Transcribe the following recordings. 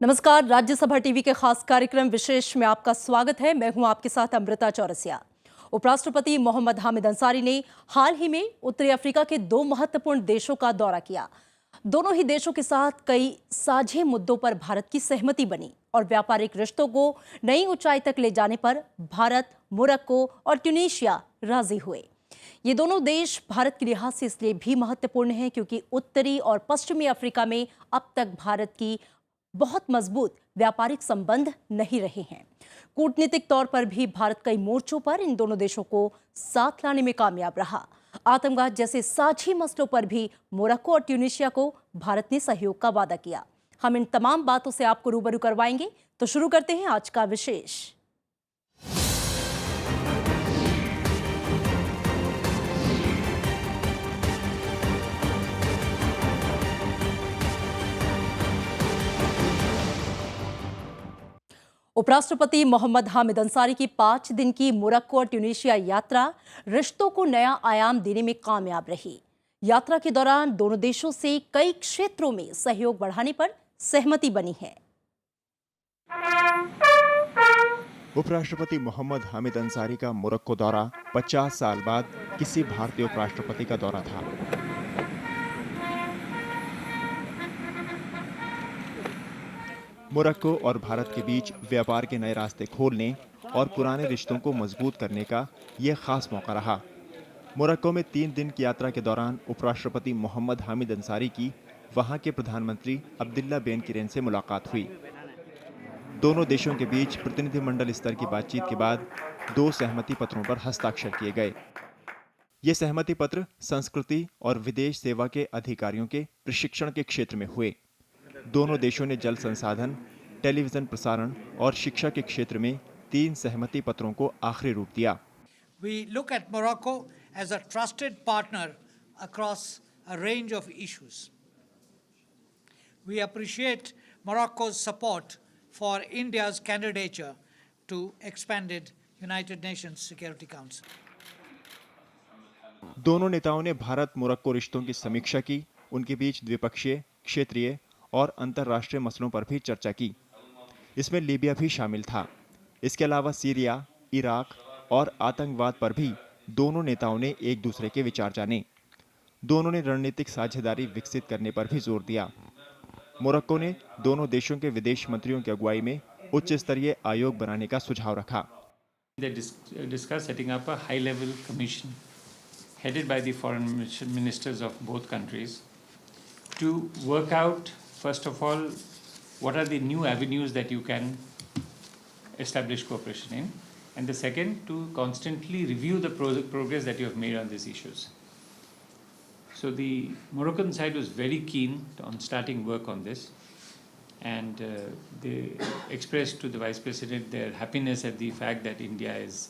नमस्कार, राज्यसभा टीवी के खास कार्यक्रम विशेष में आपका स्वागत है। मैं हूं आपके साथ अमृता चौरसिया। उपराष्ट्रपति मोहम्मद हामिद अंसारी ने हाल ही में उत्तरी अफ्रीका के दो महत्वपूर्ण देशों का दौरा किया। दोनों ही देशों के साथ कई साझे मुद्दों पर भारत की सहमति बनी और व्यापारिक रिश्तों को नई ऊंचाई तक ले जाने पर भारत, मोरक्को और ट्यूनीशिया राजी हुए। ये दोनों देश भारत के लिहाज से इसलिए भी महत्वपूर्ण हैं क्योंकि उत्तरी और पश्चिमी अफ्रीका में अब तक भारत की बहुत मजबूत व्यापारिक संबंध नहीं रहे हैं। कूटनीतिक तौर पर भी भारत कई मोर्चों पर इन दोनों देशों को साथ लाने में कामयाब रहा। आतंकवाद जैसे साझी मसलों पर भी मोरक्को और ट्यूनीशिया को भारत ने सहयोग का वादा किया। हम इन तमाम बातों से आपको रूबरू करवाएंगे, तो शुरू करते हैं आज का विशेष। उपराष्ट्रपति मोहम्मद हामिद अंसारी की 5 दिन की मोरक्को और ट्यूनीशिया यात्रा रिश्तों को नया आयाम देने में कामयाब रही। यात्रा के दौरान दोनों देशों से कई क्षेत्रों में सहयोग बढ़ाने पर सहमति बनी है। उपराष्ट्रपति मोहम्मद हामिद अंसारी का मोरक्को दौरा 50 साल बाद किसी भारतीय उपराष्ट्रपति का दौरा था। मोरक्को और भारत के बीच व्यापार के नए रास्ते खोलने और पुराने रिश्तों को मजबूत करने का यह खास मौका रहा। मोरक्को में 3 दिन की यात्रा के दौरान उपराष्ट्रपति मोहम्मद हामिद अंसारी की वहां के प्रधानमंत्री अब्दुल्ला बेन किरेन से मुलाकात हुई। दोनों देशों के बीच प्रतिनिधिमंडल स्तर की बातचीत के बाद 2 सहमति पत्रों पर हस्ताक्षर किए गए। ये सहमति पत्र संस्कृति और विदेश सेवा के अधिकारियों के प्रशिक्षण के क्षेत्र में हुए। दोनों देशों ने जल संसाधन, टेलीविजन प्रसारण और शिक्षा के क्षेत्र में 3 सहमति पत्रों को आखिरी रूप दिया। We look at Morocco as a trusted partner across a range of issues. We appreciate Morocco's support for India's candidature to expanded United Nations Security Council. दोनों नेताओं ने भारत मोरक्को रिश्तों की समीक्षा की, उनके बीच द्विपक्षीय, क्षेत्रीय और अंतर्राष्ट्रीय मसलों पर भी चर्चा की। इसमें लीबिया भी शामिल था। इसके अलावा सीरिया, इराक और आतंकवाद पर भी दोनों नेताओं ने एक दूसरे के विचार जाने। दोनों ने रणनीतिक साझेदारी विकसित करने पर भी जोर दिया। मोरक्को ने दोनों देशों के विदेश मंत्रियों की अगुवाई में उच्च स्तरीय आयोग बनाने का सुझाव रखा। They discussed setting up a high-level commission headed by the foreign ministers of both countries to work out, first of all, what are the new avenues that you can establish cooperation in, and the second, to constantly review the progress that you have made on these issues. So the Moroccan side was very keen on starting work on this, and they expressed to the Vice President their happiness at the fact that India is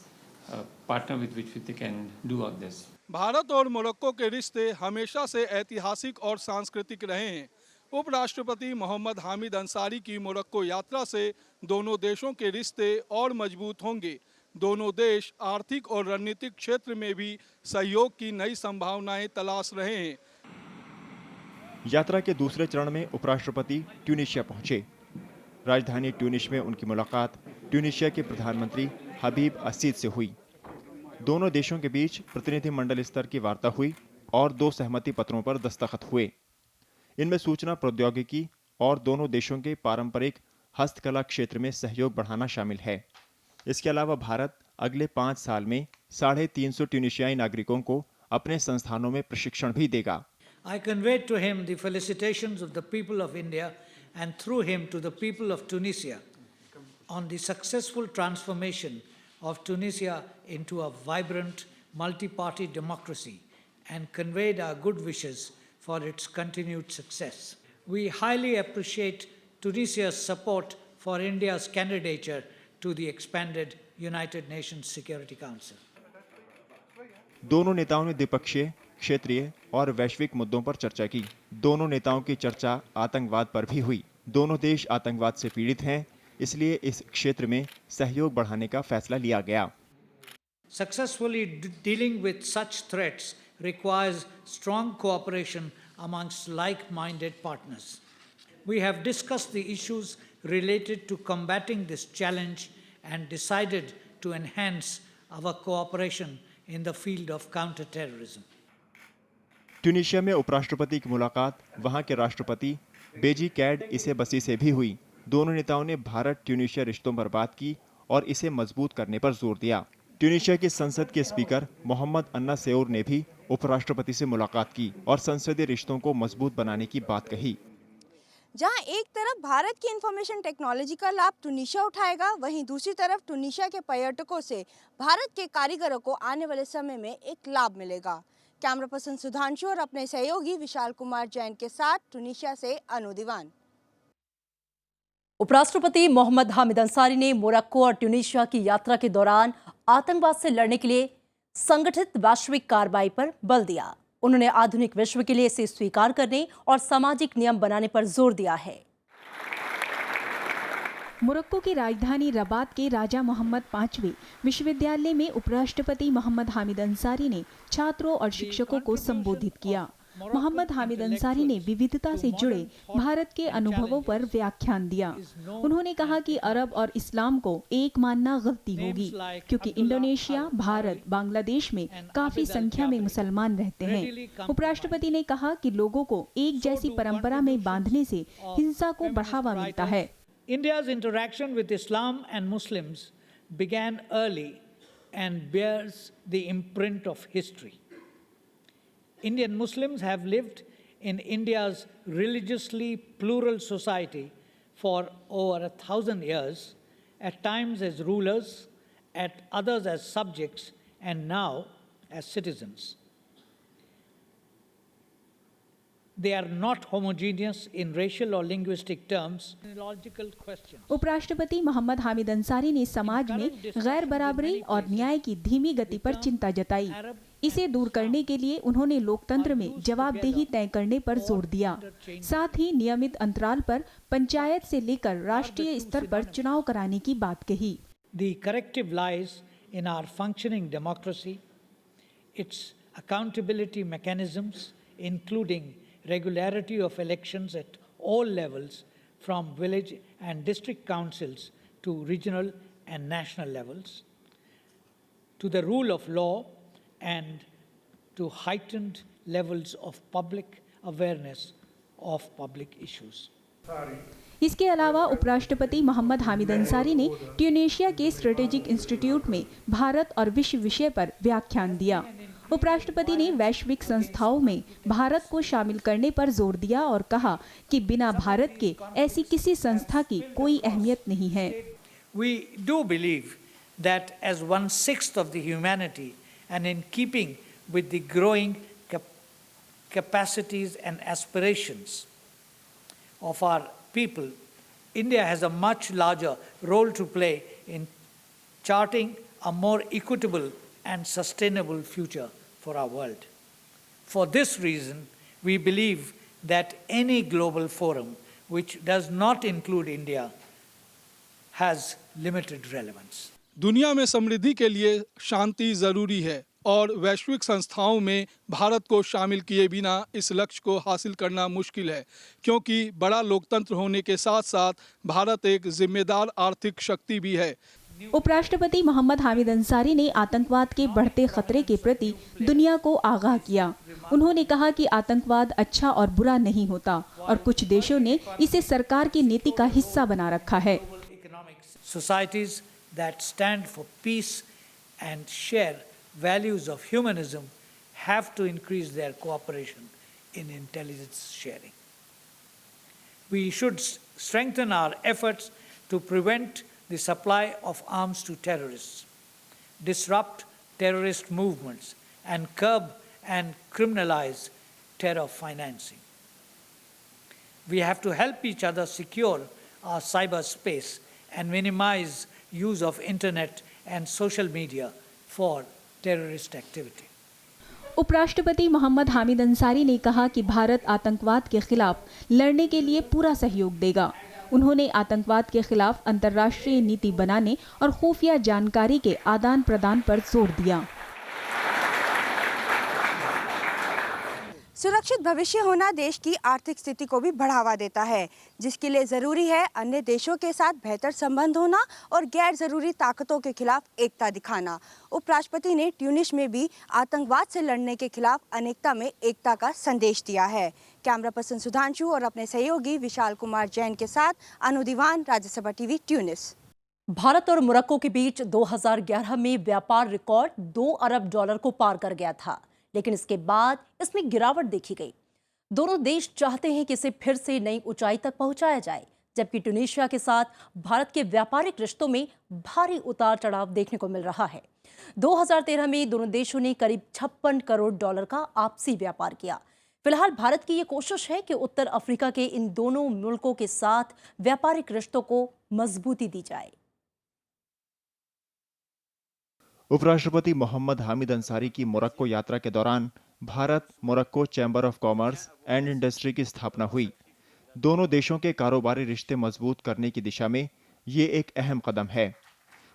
a partner with which they can do on this. Bharat और Morocco के रिश्ते हमेशा से ऐतिहासिक और सांस्कृतिक रहे हैं। उपराष्ट्रपति मोहम्मद हामिद अंसारी की मोरक्को यात्रा से दोनों देशों के रिश्ते और मजबूत होंगे। दोनों देश आर्थिक और रणनीतिक क्षेत्र में भी सहयोग की नई संभावनाएं तलाश रहे हैं। यात्रा के दूसरे चरण में उपराष्ट्रपति ट्यूनीशिया पहुंचे। राजधानी ट्यूनिस में उनकी मुलाकात ट्यूनीशिया के प्रधानमंत्री हबीब असीद से हुई। दोनों देशों के बीच प्रतिनिधिमंडल स्तर की वार्ता हुई और 2 सहमति पत्रों पर दस्तखत हुए। इनमें सूचना प्रौद्योगिकी और दोनों देशों के पारंपरिक हस्तकला क्षेत्र में सहयोग बढ़ाना शामिल है। इसके अलावा भारत अगले 5 साल में 350 ट्यूनीशियाई नागरिकों को अपने संस्थानों में प्रशिक्षण भी देगा। I conveyed to him the felicitations of the people of India and through him to the people of Tunisia on the successful transformation of Tunisia into a vibrant multi-party democracy and conveyed our good wishes for its continued success. We highly appreciate Tunisia's support for India's candidature to the expanded United Nations Security Council. दोनों नेताओं ने द्विपक्षीय, क्षेत्रीय और वैश्विक मुद्दों पर चर्चा की। दोनों नेताओं की चर्चा आतंकवाद पर भी हुई। दोनों देश आतंकवाद से पीड़ित हैं, इसलिए इस क्षेत्र में सहयोग बढ़ाने का फैसला लिया गया। Successfully dealing with such threats requires strong cooperation amongst like-minded partners. We have discussed the issues related to combating this challenge and decided to enhance our cooperation in the field of counter-terrorism. Tunisia में उपराष्ट्रपति की मुलाकात वहां के राष्ट्रपति बेजी CAD इसे बसी से भी हुई। दोनों नेताओं ने भारत ट्यूनीशिया रिश्तों पर बात की और इसे मजबूत करने पर जोर दिया। ट्यूनीशिया की संसद के स्पीकर मोहम्मद अन्ना सेऊर ने भी उपराष्ट्रपति से मुलाकात की और संसदीय रिश्तों को मजबूत बनाने की बात कही। जहां एक तरफ भारत की इंफॉर्मेशन टेक्नोलॉजी का लाभ ट्यूनीशिया उठाएगा, वहीं दूसरी तरफ ट्यूनीशिया के पर्यटकों से भारत के कारीगरों को आने वाले समय में एक लाभ मिलेगा। कैमरा पर्सन सुधांशु और अपने सहयोगी विशाल कुमार जैन के साथ ट्यूनीशिया से अनु दीवान। उपराष्ट्रपति मोहम्मद हामिद अंसारी ने मोरक्को और ट्यूनीशिया की यात्रा के दौरान आतंकवाद से लड़ने के लिए संगठित वैश्विक कार्रवाई पर बल दिया। उन्होंने आधुनिक विश्व के लिए इसे स्वीकार करने और सामाजिक नियम बनाने पर जोर दिया है। मोरक्को की राजधानी रबात के राजा मोहम्मद पांचवें विश्वविद्यालय में उपराष्ट्रपति मोहम्मद हामिद अंसारी ने छात्रों और शिक्षकों को संबोधित किया। मोहम्मद हामिद अंसारी ने विविधता से जुड़े भारत के अनुभवों पर व्याख्यान दिया। उन्होंने कहा कि अरब और इस्लाम को एक मानना गलती होगी, क्योंकि इंडोनेशिया, भारत, बांग्लादेश में काफी संख्या में मुसलमान रहते हैं। उपराष्ट्रपति ने कहा कि लोगों को एक जैसी परंपरा में बांधने से हिंसा को बढ़ावा मिलता है। India's interaction with Islam and Muslims began early and bears the imprint of history. Indian Muslims have lived in India's religiously plural society for over 1,000 years, at times as rulers, at others as subjects, and now as citizens. They are not homogeneous in racial or linguistic terms. Logical questions. उपराष्ट्रपति मोहम्मद हामिद अंसारी ने समाज में गैर बराबरी और न्याय की धीमी गति पर चिंता जताई। इसे दूर करने के लिए उन्होंने लोकतंत्र में जवाबदेही तय करने पर जोर दिया। साथ ही नियमित अंतराल पर पंचायत से लेकर राष्ट्रीय स्तर पर चुनाव कराने की बात कही। The corrective lies in our functioning democracy, its accountability mechanisms, including regularity of elections at all levels, from village and district councils to regional and national levels, to the rule of law and to heightened levels of public awareness of public issues. इसके अलावा उपराष्ट्रपति मोहम्मद हामिद अंसारी ने Tunisia के strategic institute में भारत और विश्व विषय पर व्याख्यान दिया। उपराष्ट्रपति ने वैश्विक संस्थाओं में भारत को शामिल करने पर जोर दिया और कहा कि बिना भारत के ऐसी किसी संस्था की कोई अहमियत नहीं है। We do believe that as 1/6 of the humanity and in keeping with the growing capacities and aspirations of our people, India has a much larger role to play in charting a more equitable and sustainable future for our world. For this reason, we believe that any global forum which does not include India has limited relevance. दुनिया में समृद्धि के लिए शांति जरूरी है और वैश्विक संस्थाओं में भारत को शामिल किए बिना इस लक्ष्य को हासिल करना मुश्किल है, क्योंकि बड़ा लोकतंत्र होने के साथ साथ भारत एक जिम्मेदार आर्थिक शक्ति भी है। उपराष्ट्रपति मोहम्मद हामिद अंसारी ने आतंकवाद के बढ़ते खतरे के प्रति दुनिया को आगाह किया। उन्होंने कहा कि आतंकवाद अच्छा और बुरा नहीं होता और कुछ देशों ने इसे सरकार की नीति का हिस्सा बना रखा है। Societies that stand for peace and share values of humanism have to increase their cooperation in intelligence sharing. We should strengthen our efforts to prevent the supply of arms to terrorists, disrupt terrorist movements, and curb and criminalize terror financing. We have to help each other secure our cyberspace and minimize use of internet and social media for terrorist activity. उपराष्ट्रपति मोहम्मद हामिद अंसारी ने कहा कि भारत आतंकवाद के खिलाफ लड़ने के लिए पूरा सहयोग देगा। उन्होंने आतंकवाद के खिलाफ अंतर्राष्ट्रीय नीति बनाने और खुफिया जानकारी के आदान प्रदान पर जोर दिया। सुरक्षित भविष्य होना देश की आर्थिक स्थिति को भी बढ़ावा देता है, जिसके लिए ज़रूरी है अन्य देशों के साथ बेहतर संबंध होना और गैर ज़रूरी ताकतों के खिलाफ एकता दिखाना। उपराष्ट्रपति ने ट्यूनिस में भी आतंकवाद से लड़ने के खिलाफ अनेकता में एकता का संदेश दिया है। कैमरा पर्सन सुधांशु और अपने सहयोगी विशाल कुमार जैन के साथ अनु दीवान, राज्यसभा टीवी, ट्यूनिस। भारत और मोरक्को के बीच 2011 में व्यापार रिकॉर्ड 2 अरब डॉलर को पार कर गया था, लेकिन इसके बाद इसमें गिरावट देखी गई। दोनों देश चाहते हैं कि इसे फिर से नई ऊंचाई तक पहुंचाया जाए, जबकि ट्यूनीशिया के साथ भारत के व्यापारिक रिश्तों में भारी उतार चढ़ाव देखने को मिल रहा है। 2013 में दोनों देशों ने करीब 56 करोड़ डॉलर का आपसी व्यापार किया। फिलहाल भारत की ये कोशिश है कि उत्तर अफ्रीका के इन दोनों मुल्कों के साथ व्यापारिक रिश्तों को मजबूती दी जाए। उपराष्ट्रपति मोहम्मद हामिद अंसारी की मोरक्को यात्रा के दौरान Bharat Morocco chamber of commerce and industry की स्थापना हुई। दोनों देशों के कारोबारी रिश्ते मजबूत करने की दिशा में ये एक अहम कदम है।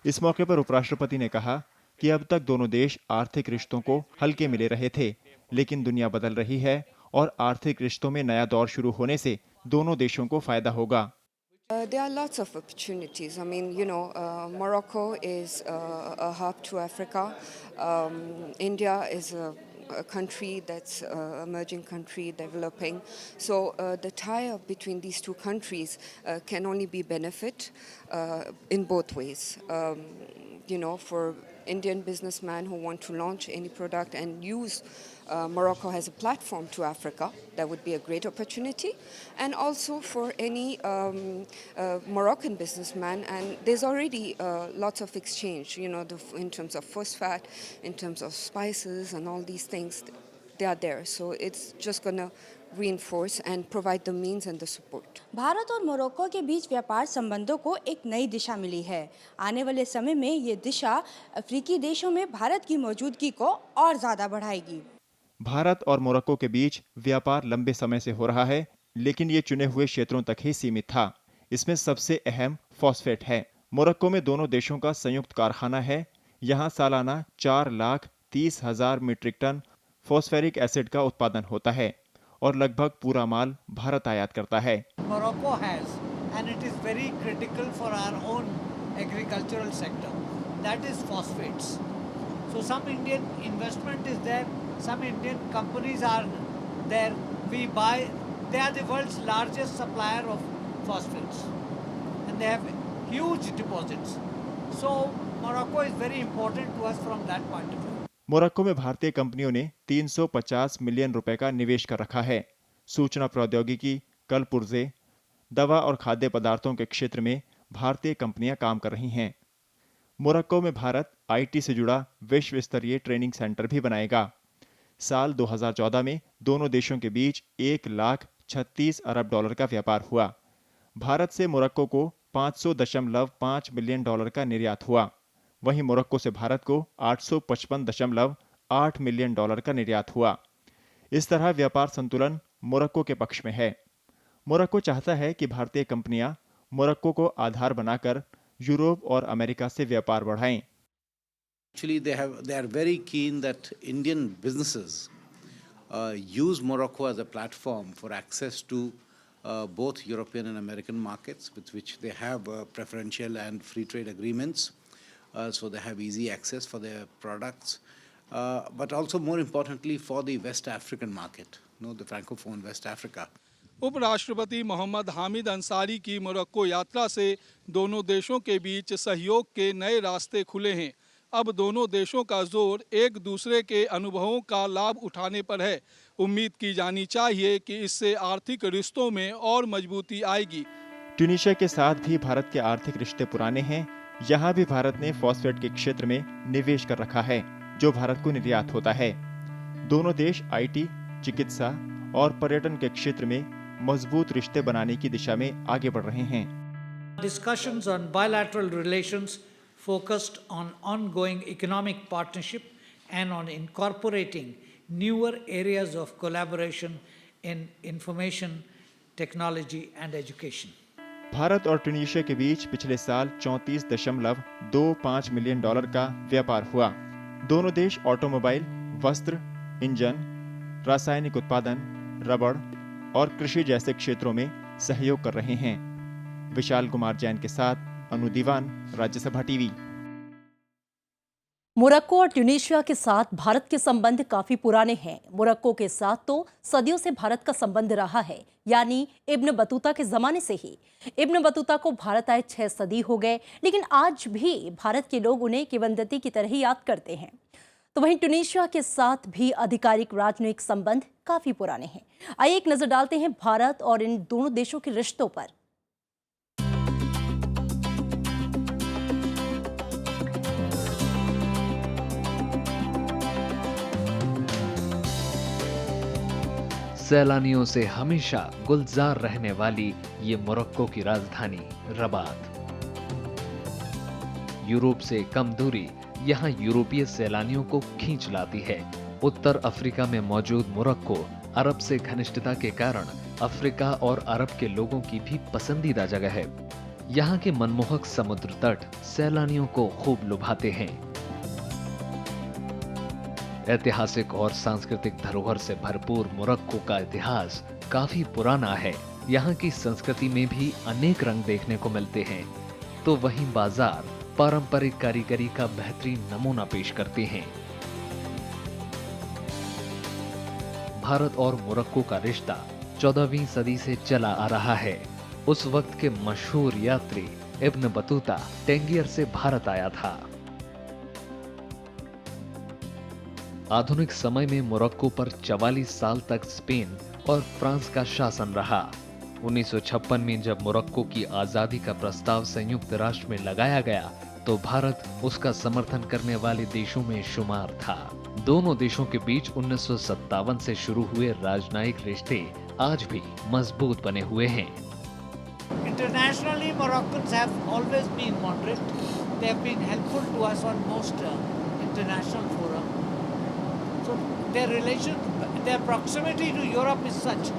इस मौके पर उपराष्ट्रपति ने कहा कि अब तक दोनों देश आर्थिक रिश्तों को हल्के मिले रहे थे, लेकिन दुनिया बदल रही है और आर्थिक रिश्तों में नया दौर शुरू होने से दोनों देशों को फायदा होगा। There are lots of opportunities. I mean, Morocco is a hub to Africa. India is a country that's emerging country, developing. So the tie-up between these two countries can only be benefit in both ways. For Indian businessmen who want to launch any product and use Morocco as a platform to Africa, that would be a great opportunity. And also for any Moroccan businessman, and there's already lots of exchange, in terms of phosphate, in terms of spices and all these things, they are there. So it's just going to reinforce and provide the means and the support. Bharat और Morocco के बीच व्यापार संबंधों को एक नई दिशा मिली है। आने वाले समय में ये दिशा अफ्रीकी देशों में भारत की मौजूदगी को और ज्यादा बढ़ाएगी। भारत और मोरक्को के बीच व्यापार लंबे समय से हो रहा है, लेकिन ये चुने हुए क्षेत्रों तक ही सीमित था। इसमें सबसे अहम फॉस्फेट है। मोरक्को में दोनों देशों का संयुक्त कारखाना है। यहाँ सालाना 4,30,000 मीट्रिक टन फॉस्फेरिक एसिड का उत्पादन होता है और लगभग पूरा माल भारत आयात करता है। Morocco has, and it is very critical for our own agricultural sector, that is phosphates. So some Indian investment is there, some Indian companies are there. We buy, they are the world's largest supplier of phosphates and they have huge deposits. So Morocco is very important to us from that point of view. Morocco में भारतीय कंपनियों ने 350 million रुपए का निवेश कर रखा है। सूचना प्रौद्योगिकी, कल पुर्जे, दवा और खाद्य पदार्थों के क्षेत्र में भारतीय कंपनियां काम कर रही हैं। मोरक्को में भारत आईटी से जुड़ा विश्व स्तरीय ट्रेनिंग सेंटर भी बनाएगा। साल 2014 में दोनों देशों के बीच 1,36 अरब डॉलर का व्यापार हुआ। भारत से मोरक्को को 500.5 मिलियन डॉलर का निर्यात हुआ। वहीं मोरक्को से भारत को 855.8 मिलियन डॉलर का निर्यात हुआ। इस तरह व्यापार संतुलन मोरक्को के पक्ष में है। मोरक्को चाहता है कि भारतीय कंपनियां मोरक्को को आधार बनाकर यूरोप और अमेरिका से व्यापार बढ़ाएं। Actually, they are very keen that Indian businesses use Morocco as a platform for access to both European and American markets, with which they have preferential and free trade agreements. So they have easy access for their products, but also more importantly for the West African market, the Francophone West Africa. उपराष्ट्रपति मोहम्मद हामिद अंसारी की Morocco यात्रा से दोनों देशों के बीच सहयोग के नए रास्ते खुले हैं। अब दोनों देशों का जोर एक दूसरे के अनुभवों का लाभ उठाने पर है। उम्मीद की जानी चाहिए कि इससे आर्थिक रिश्तों में और मजबूती आएगी। ट्यूनीशिया के साथ भी भारत के आर्थिक रिश्ते पुराने हैं। यहाँ भी भारत ने फॉस्फेट के क्षेत्र में निवेश कर रखा है, जो भारत को निर्यात होता है। दोनों देश आईटी, चिकित्सा और पर्यटन के क्षेत्र में मजबूत रिश्ते बनाने की दिशा में आगे बढ़ रहे हैं। Discussions on bilateral relations focused on ongoing economic partnership and on incorporating newer areas of collaboration in information, technology and education. Bharat और ट्यूनीशिया के बीच पिछले साल 34.25 मिलियन डॉलर का व्यापार हुआ। दोनों देश ऑटोमोबाइल, वस्त्र, इंजन, रासायनिक उत्पादन, रबड़ और कृषि जैसे क्षेत्रों में सहयोग कर रहे हैं। विशाल कुमार जैन के साथ अनु दीवान, राज्यसभा टीवी। मोरक्को और ट्यूनीशिया के साथ भारत के संबंध काफी पुराने हैं। मोरक्को के साथ तो सदियों से भारत का संबंध रहा है, यानी इब्न बतूता के जमाने से ही। इब्न बतूता को भारत आए 6 सदी हो गए, लेकिन आज भी भारत के लोग उन्हें किवंदती की तरह ही याद करते हैं। तो वहीं ट्यूनीशिया के साथ भी आधिकारिक राजनयिक संबंध काफी पुराने हैं। आइए एक नजर डालते हैं भारत और इन दोनों देशों के रिश्तों पर। सैलानियों से हमेशा गुलजार रहने वाली ये मोरक्को की राजधानी रबात। यूरोप से कम दूरी यहाँ यूरोपीय सैलानियों को खींच लाती है। उत्तर अफ्रीका में मौजूद मोरक्को अरब से घनिष्ठता के कारण अफ्रीका और अरब के लोगों की भी पसंदीदा जगह है। यहाँ के मनमोहक समुद्र तट सैलानियों को खूब लुभाते हैं। ऐतिहासिक और सांस्कृतिक धरोहर से भरपूर मोरक्को का इतिहास काफी पुराना है। यहाँ की संस्कृति में भी अनेक रंग देखने को मिलते हैं, तो वहीं बाजार पारंपरिक कारीगरी का बेहतरीन नमूना पेश करते हैं। भारत और मोरक्को का रिश्ता 14वीं सदी से चला आ रहा है। उस वक्त के मशहूर यात्री इब्न बतूता टेंगियर से भारत आया था। आधुनिक समय में मोरक्को पर 44 साल तक स्पेन और फ्रांस का शासन रहा। 1956 में जब मोरक्को की आजादी का प्रस्ताव संयुक्त राष्ट्र में लगाया गया तो भारत उसका समर्थन करने वाले देशों में शुमार था। दोनों देशों के बीच 1957 से शुरू हुए राजनयिक रिश्ते आज भी मजबूत बने हुए हैं। Internationally, Moroccans have always been moderate. They have been helpful to us on most international fora. So their proximity to Europe is such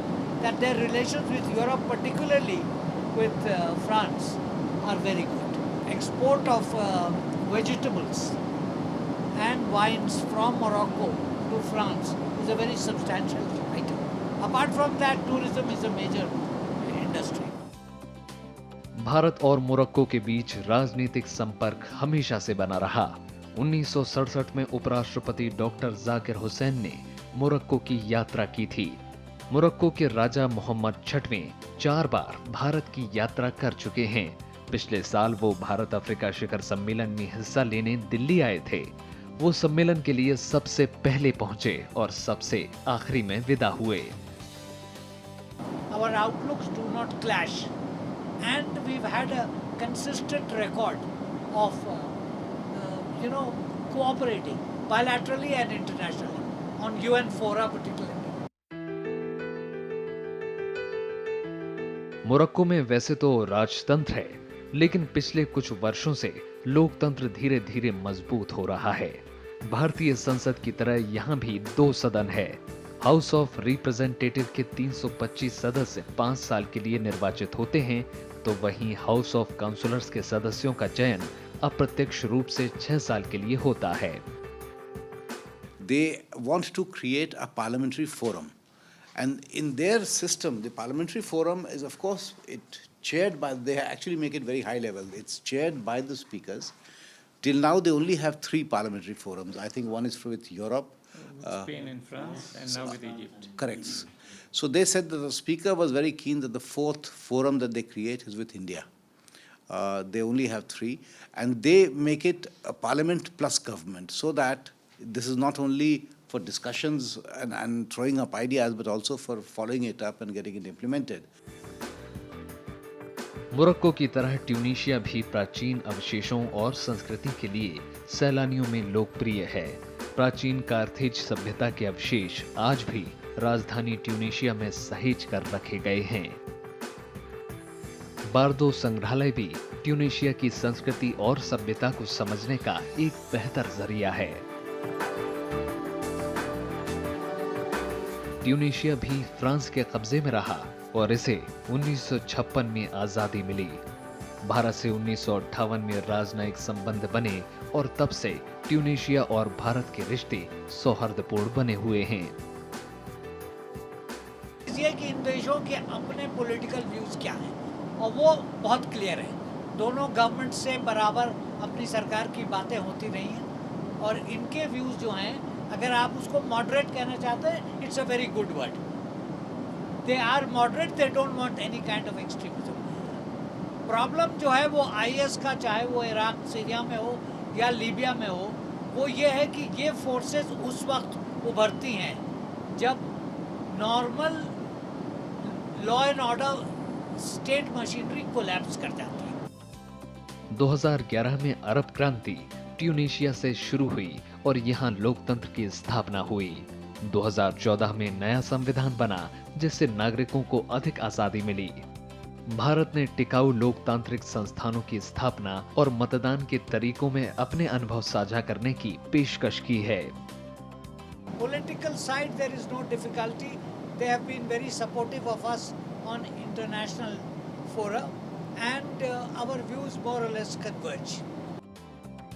that their relations with Europe, particularly with France, are very good. Export of vegetables and wines from Morocco to France is a very substantial item. Apart from that, tourism is a major industry. Bharat और Morocco के बीच राजनीतिक संपर्क हमेशा से बना रहा। 1967 में उपराष्ट्रपति डॉक्टर जाकिर हुसैन ने मोरक्को की यात्रा की थी। मोरक्को के राजा मोहम्मद छठवें 4 बार भारत की यात्रा कर चुके हैं। पिछले साल वो भारत अफ्रीका शिखर सम्मेलन में हिस्सा लेने दिल्ली आए थे। वो सम्मेलन के लिए सबसे पहले पहुंचे और सबसे आखिरी में विदा हुए। Our outlooks do not clash, and we've had a consistent record of cooperating bilaterally and internationally on UN fora particularly. Morocco में वैसे तो राजतंत्र है, लेकिन पिछले कुछ वर्षों से लोकतंत्र धीरे धीरे मजबूत हो रहा है। भारतीय संसद की तरह यहाँ भी 2 सदन है। हाउस ऑफ रिप्रेजेंटेटिव के 325 सदस्य 5 साल के लिए निर्वाचित होते हैं, तो वहीं हाउस ऑफ काउंसिलर्स के सदस्यों का चयन अप्रत्यक्ष रूप से 6 साल के लिए होता है। They want to create a parliamentary forum. And in their system, the parliamentary forum is, of course, they actually make it very high level. It's chaired by the speakers. Till now, they only have 3 parliamentary forums. I think one is with Europe. Spain and France, and now with Egypt. Correct. So they said that the speaker was very keen that the 4th forum that they create is with India. They only have 3. And they make it a parliament plus government, so that this is not only for discussions and throwing up ideas, but also for following it up and getting it implemented. Morocco की तरह Tunisia भी प्राचीन अवशेषों और संस्कृति के लिए सैलानियों में लोकप्रिय है। प्राचीन कार्थेज सभ्यता के अवशेष आज भी राजधानी ट्यूनीशिया में सहेज कर रखे गए हैं। बार्दो संग्रहालय भी ट्यूनीशिया की संस्कृति और सभ्यता को समझने का एक बेहतर जरिया है। ट्यूनीशिया भी फ्रांस के कब्जे में रहा और इसे 1956 में आजादी मिली। भारत से 1958 में राजनयिक संबंध बने और तब से ट्यूनीशिया और भारत के रिश्ते सौहार्दपूर्ण बने हुए हैं। समझिए कि इन देशों के अपने पॉलिटिकल व्यूज़ क्या हैं, और वो बहुत क्लियर है। दोनों गवर्नमेंट से बराबर अपनी सरकार की बातें होती रही हैं, और इनके व्यूज़ जो हैं, अगर आप उसको मॉडरेट कहना चाहते हैं, it's a very good word. They are moderate, they don't want any kind of extremism. Problem जो है वो IS का, चाहे वो इराक सीरिया में हो या लीबिया में हो, वो ये है कि ये फोर्सेस उस वक्त उभरती हैं जब normal law and order state machinery collapse कर जाती है। 2011 में अरब क्रांति ट्यूनीशिया से शुरू हुई और यहाँ लोकतंत्र की स्थापना हुई। 2014 में नया संविधान बना जिससे नागरिकों को अधिक आजादी मिली। भारत ने टिकाऊ लोकतांत्रिक संस्थानों की स्थापना और मतदान के तरीकों में अपने अनुभव साझा करने की पेशकश की है। Political side, there is no difficulty. They have been very supportive of us on international fora, and our views more or less converge.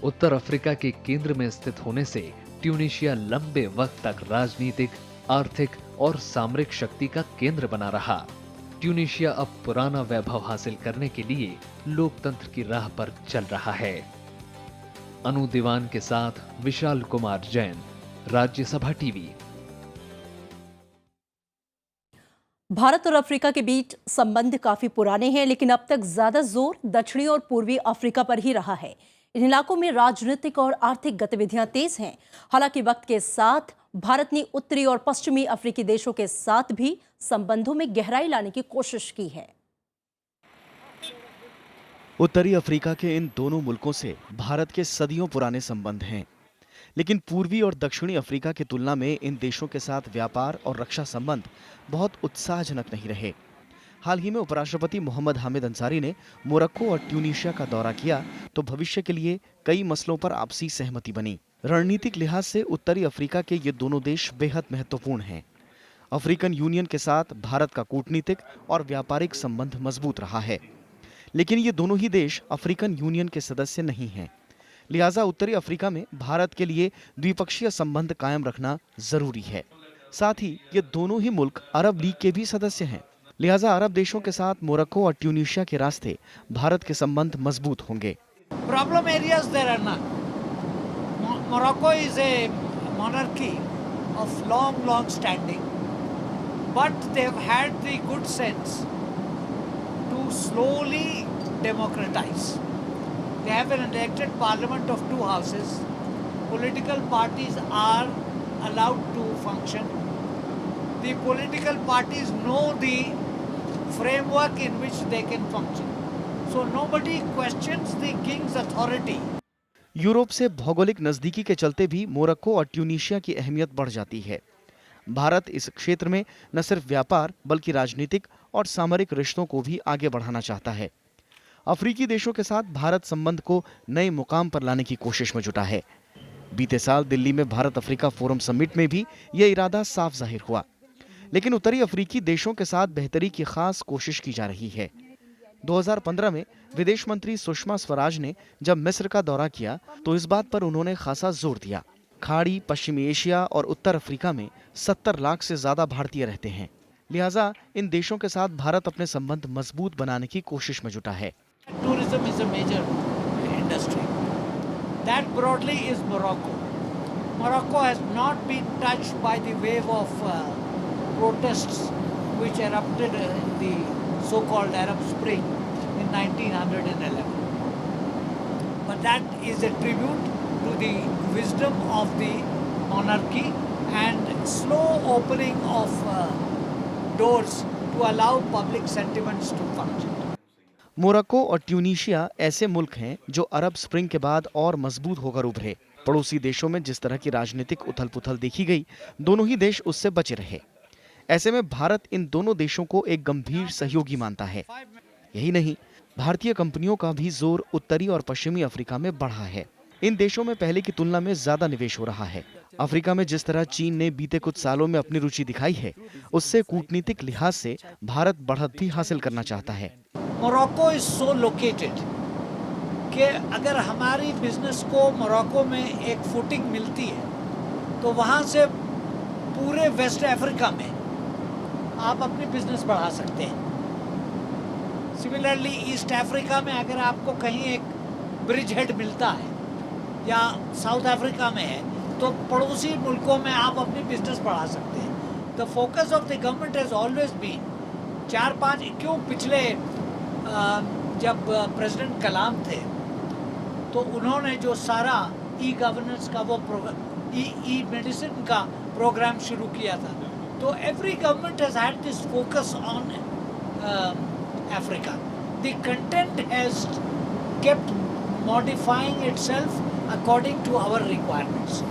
Uttar Africa के केंद्र में स्थित होने से ट्यूनीशिया लंबे वक्त तक राजनीतिक, आर्थिक और सामरिक शक्ति का केंद्र बना रहा। ट्यूनीशिया अब पुराना वैभव हासिल करने के लिए लोकतंत्र की राह पर चल रहा है। अनु दीवान के साथ विशाल कुमार जैन, राज्यसभा टीवी। भारत और अफ्रीका के बीच संबंध काफी पुराने हैं, लेकिन अब तक ज्यादा जोर दक्षिणी और पूर्वी अफ्रीका पर ही रहा है। इन इलाकों में राजनीतिक और आर्थिक गतिविधियां तेज हैं। हालांकि वक्त के साथ भारत ने उत्तरी और पश्चिमी अफ्रीकी देशों के साथ भी संबंधों में गहराई लाने की कोशिश की है। उत्तरी अफ्रीका के इन दोनों मुल्कों से भारत के सदियों पुराने संबंध हैं, लेकिन पूर्वी और दक्षिणी अफ्रीका की तुलना में इन देशों के साथ व्यापार और रक्षा संबंध बहुत उत्साहजनक नहीं रहे। हाल ही में उपराष्ट्रपति मोहम्मद हामिद अंसारी ने मोरक्को और ट्यूनीशिया का दौरा किया तो भविष्य के लिए कई मसलों पर आपसी सहमति बनी। रणनीतिक लिहाज से उत्तरी अफ्रीका के ये दोनों देश बेहद महत्वपूर्ण हैं। अफ्रीकन यूनियन के साथ भारत का कूटनीतिक और व्यापारिक संबंध मजबूत रहा है, लेकिन ये दोनों ही देश अफ्रीकन यूनियन के सदस्य नहीं हैं। लिहाजा उत्तरी अफ्रीका में भारत के लिए द्विपक्षीय संबंध कायम रखना जरूरी है। साथ ही ये दोनों ही मुल्क अरब लीग के भी सदस्य हैं। लिहाजा अरब देशों के साथ मोरक्को और ट्यूनीशिया के रास्ते भारत के संबंध मजबूत होंगे। Problem areas there are none. Morocco is a monarchy of long standing, but they have had the good sense to slowly democratize. They have an elected parliament of 2 houses. Political parties are allowed to function. The political parties know the framework in which they can function. So nobody questions the king's authority. Europe से भौगोलिक नजदीकी के चलते भी Morocco और Tunisia की अहमियत बढ़ जाती है। भारत इस क्षेत्र में न सिर्फ व्यापार बल्कि राजनीतिक और सामरिक रिश्तों को भी आगे बढ़ाना चाहता है। अफ्रीकी देशों के साथ भारत संबंध को नए मुकाम पर लाने की कोशिश में जुटा है। बीते साल दिल्ली में भारत अफ्रीका फोरम समिट में भी यह इरादा साफ जाहिर हुआ, लेकिन उत्तरी अफ्रीकी देशों के साथ बेहतरी की खास कोशिश की जा रही है। 2015 में विदेश मंत्री सुषमा स्वराज ने जब मिस्र का दौरा किया तो इस बात पर उन्होंने खासा जोर दिया। खाड़ी, पश्चिमी एशिया और उत्तर अफ्रीका में 70 लाख से ज्यादा भारतीय रहते हैं। लिहाजा इन देशों के साथ भारत अपने संबंध मजबूत बनाने की कोशिश में जुटा है। Tourism is a major industry. That broadly is Morocco. Morocco has not been touched by the wave of protests which erupted in the so-called Arab Spring in 1911. But that is a tribute to the wisdom of the monarchy and slow opening of doors to allow public sentiments to function. Morocco और Tunisia ऐसे मुल्क हैं जो अरब spring के बाद और मजबूत होकर उभरे। पड़ोसी देशों में जिस तरह की राजनीतिक उथल-पुथल देखी गई, दोनों ही देश उससे बचे रहे। ऐसे में भारत इन दोनों देशों को एक गंभीर सहयोगी मानता है। यही नहीं, भारतीय कंपनियों का भी जोर उत्तरी और पश्चिमी अफ्रीका में बढ़ा है। इन देशों में पहले की तुलना में ज्यादा निवेश हो रहा है। अफ्रीका में जिस तरह चीन ने बीते कुछ सालों में अपनी रुचि दिखाई है, उससे कूटनीतिक लिहाज से भारत बढ़त भी हासिल करना चाहता है। मोरक्को इज सो लोकेटेड कि अगर हमारी बिजनेस को मोरक्को में एक फुटिंग मिलती है तो वहाँ से पूरे वेस्ट अफ्रीका में आप अपनी बिजनेस बढ़ा सकते हैं। सिमिलरली ईस्ट अफ्रीका में अगर आपको कहीं एक ब्रिज हेड मिलता है या साउथ अफ्रीका में है तो पड़ोसी मुल्कों में आप अपनी बिजनेस बढ़ा सकते हैं। The focus of the government has always been 4-5 क्यों पिछले जब प्रेसिडेंट कलाम थे तो उन्होंने जो सारा ई गवर्नेंस का वो प्रोग्राम ई मेडिसिन का प्रोग्राम शुरू किया था। तो every government has had this focus on Africa. The content has kept modifying itself according to our requirements.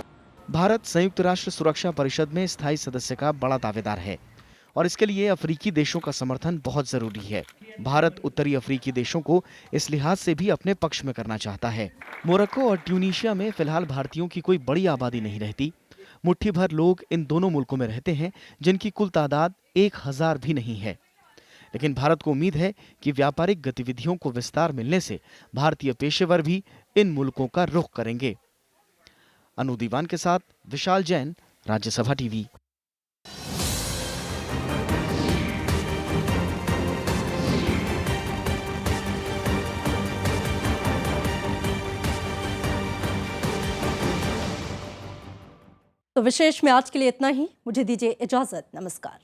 Bharat संयुक्त राष्ट्र सुरक्षा परिषद में स्थायी सदस्य का बड़ा दावेदार है और इसके लिए अफ्रीकी देशों का समर्थन बहुत जरूरी है। भारत उत्तरी अफ्रीकी देशों को इस लिहाज से भी अपने पक्ष में करना चाहता है। मोरक्को और ट्यूनीशिया में फिलहाल भारतीयों की कोई बड़ी आबादी नहीं रहती। मुट्ठी भर लोग इन दोनों मुल्कों में रहते हैं जिनकी कुल तादाद 1000 भी नहीं है। लेकिन भारत को उम्मीद है कि व्यापारिक गतिविधियों को विस्तार मिलने से भारतीय पेशेवर भी इन मुल्कों का रुख करेंगे। अनु दीवान के साथ विशाल जैन, राज्यसभा टीवी। तो विशेष में आज के लिए इतना ही। मुझे दीजिए इजाजत। नमस्कार।